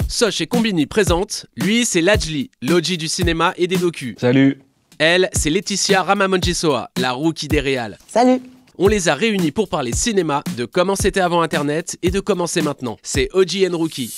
Soch et Combini présentent, lui c'est Lajli, l'OG du cinéma et des docus. Salut. Elle, c'est Laetitia Ramamonjisoa, la rookie des réals. Salut. On les a réunis pour parler cinéma, de comment c'était avant Internet et de comment c'est maintenant. C'est OG and Rookie.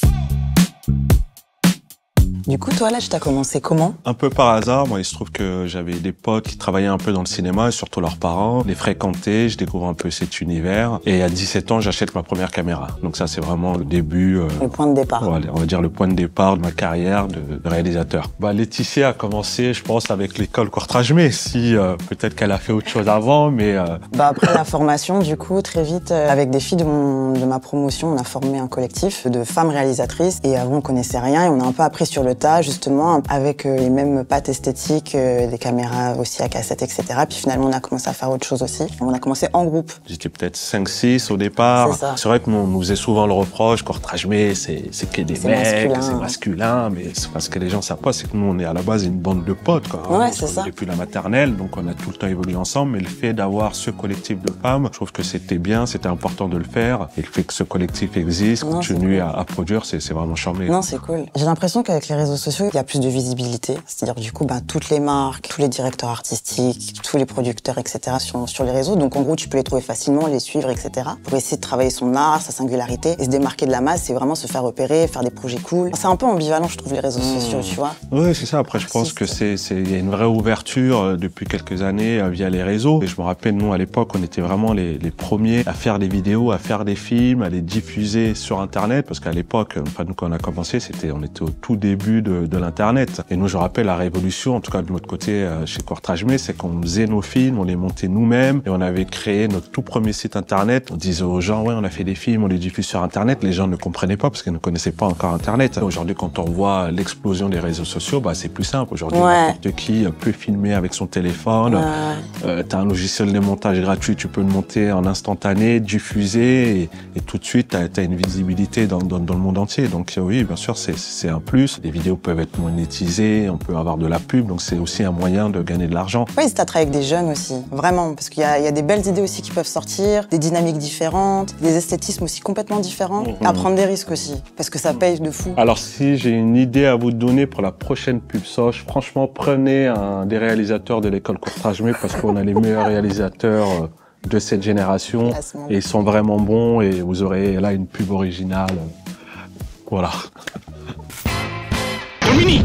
Du coup, toi, là, t'as commencé comment? Un peu par hasard, moi il se trouve que j'avais des potes qui travaillaient un peu dans le cinéma, et surtout leurs parents, les fréquentaient, je découvre un peu cet univers. Et à 17 ans, j'achète ma première caméra. Donc ça, c'est vraiment le début. Le point de départ. Ouais, on va dire le point de départ de ma carrière de réalisateur. Laetitia a commencé, je pense, avec l'école Courtrajmé. Si peut-être qu'elle a fait autre chose avant, mais. Après la formation, du coup, très vite, avec des filles de ma promotion, on a formé un collectif de femmes réalisatrices. Et avant, on connaissait rien et on a un peu appris sur le tas, justement, avec les mêmes pattes esthétiques, des caméras aussi à cassette, etc. Puis finalement, on a commencé à faire autre chose aussi. On a commencé en groupe. J'étais peut-être 5-6 au départ. C'est vrai que nous, on nous faisait souvent le reproche, Courtrajmé, c'est que des mecs, c'est masculin. Mais c'est parce que les gens savent pas, c'est que nous, on est à la base une bande de potes, quoi. Ouais, c'est ça. Depuis la maternelle, donc on a tout le temps évolué ensemble. Mais le fait d'avoir ce collectif de femmes, je trouve que c'était bien, c'était important de le faire. Et le fait que ce collectif existe, continue à produire, c'est vraiment charmé. Non, c'est cool. J'ai l'impression qu'avec les réseaux sociaux, il y a plus de visibilité. C'est-à-dire, du coup, toutes les marques, tous les directeurs artistiques, tous les producteurs, etc. sur les réseaux. Donc, en gros, tu peux les trouver facilement, les suivre, etc. Pour essayer de travailler son art, sa singularité et se démarquer de la masse, c'est vraiment se faire repérer, faire des projets cool. C'est un peu ambivalent, je trouve, les réseaux sociaux, tu vois. Oui, c'est ça. Après, je pense que il y a une vraie ouverture depuis quelques années via les réseaux. Et je me rappelle, nous, à l'époque, on était vraiment les premiers à faire des vidéos, à faire des films, à les diffuser sur Internet. Parce qu'à l'époque, enfin, nous, quand on a commencé, on était au tout début de l'Internet. Et nous, je rappelle, la révolution, en tout cas de notre côté chez Courtrajmé, c'est qu'on faisait nos films, on les montait nous-mêmes et on avait créé notre tout premier site Internet. On disait aux gens, ouais, on a fait des films, on les diffuse sur Internet. Les gens ne comprenaient pas parce qu'ils ne connaissaient pas encore Internet. Aujourd'hui, quand on voit l'explosion des réseaux sociaux, c'est plus simple. Aujourd'hui, n'importe qui peut filmer avec son téléphone. T'as un logiciel de montage gratuit, tu peux le monter en instantané, diffuser et tout de suite, t'as une visibilité dans le monde entier. Donc oui, bien sûr, c'est un plus. Les vidéos peuvent être monétisées, on peut avoir de la pub, donc c'est aussi un moyen de gagner de l'argent. Ouais, n'hésite à travailler avec des jeunes aussi, vraiment, parce qu'il y a des belles idées aussi qui peuvent sortir, des dynamiques différentes, des esthétismes aussi complètement différents, à prendre des risques aussi, parce que ça paye de fou. Alors si j'ai une idée à vous donner pour la prochaine pub Soch, franchement, prenez un des réalisateurs de l'école Courtrajmé, parce qu'on a les meilleurs réalisateurs de cette génération, et ils sont vraiment bons, et vous aurez là une pub originale. Voilà. Combini.